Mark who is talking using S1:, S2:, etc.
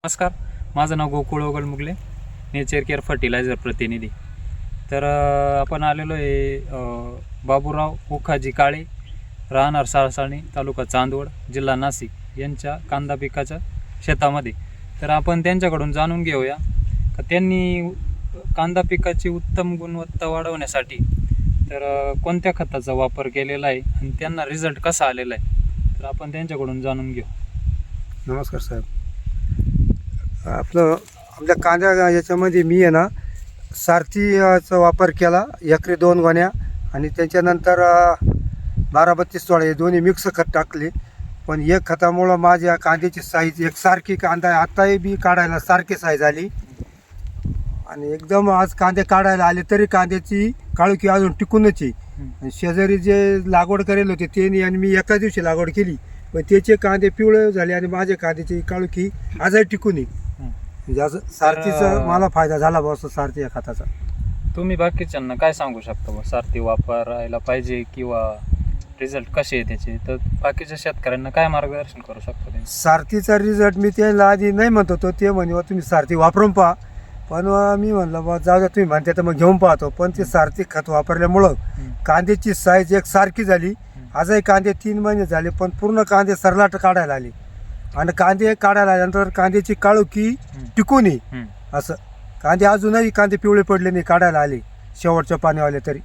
S1: नमस्कार, माझं नाव Gokul ओगलमुगले, nature care fertiliser प्रतिनिधी. तर आपण आलेलो आहे बाबूराव ओखाजी काळे, राहणार साळसाणी, तालुका चांदवड, जिल्हा नाशिक यांच्या कांदा पिकाच्या शेतामध्ये. तर आपण त्यांच्याकडून जाणून घेऊया का त्यांनी कांदा पिकाची उत्तम गुणवत्ता वाढवण्यासाठी तर कोणत्या खताचा वापर केलेला आहे आणि त्यांना रिझल्ट कसा आलेला आहे. तर आपण त्यांच्याकडून जाणून घेऊ.
S2: नमस्कार साहेब. आपल्या कांद्या याच्यामध्ये मी आहे ना सारथीचा वापर केला, एकरी 2 गोण्या आणि त्याच्यानंतर 12-32-16 हे दोन्ही मिक्स खत टाकले. पण एक खतामुळं माझ्या कांद्याची साईज एकसारखी कांदा आताही बी काढायला सारखी साईज आली आणि एकदम आज कांदे काढायला आले तरी कांद्याची काळुकी अजून टिकूनच आहे. शेजारी जे लागवड करेल होते त्यांनी आणि मी एका दिवशी लागवड केली, पण त्याचे कांदे पिवळे झाले आणि माझे कांद्याची काळुकी आजही टिकून आहे. म्हणजे असं सारथीचा मला फायदा झाला बा, असं सारथी या खताचा.
S1: तुम्ही बाकीच्यांना काय सांगू शकता बा, सारथी वापरायला पाहिजे किंवा रिझल्ट कसे आहे त्याचे, तर बाकीच्या शेतकऱ्यांना काय मार्गदर्शन करू शकता तुम्ही?
S2: सारथीचा रिझल्ट मी त्याला आधी नाही म्हणत होतो, ते म्हणे तुम्ही सारथी वापरून पहा. पण मी म्हणलं बा जाऊ द्या, तुम्ही म्हणते तर मग घेऊन पाहतो. पण ते सारथी खत वापरल्यामुळं कांद्याची साईज एकसारखी झाली. आजही कांदे 3 महिने झाले पण पूर्ण कांदे सरलाट काढायला आले आणि कांदे काढायला आल्यानंतर कांद्याची काळुकी टिकून आहे. असं कांदे अजूनही कांदे पिवळे पडले नाही, काढायला आले शेवटच्या पाण्यावाले तरी.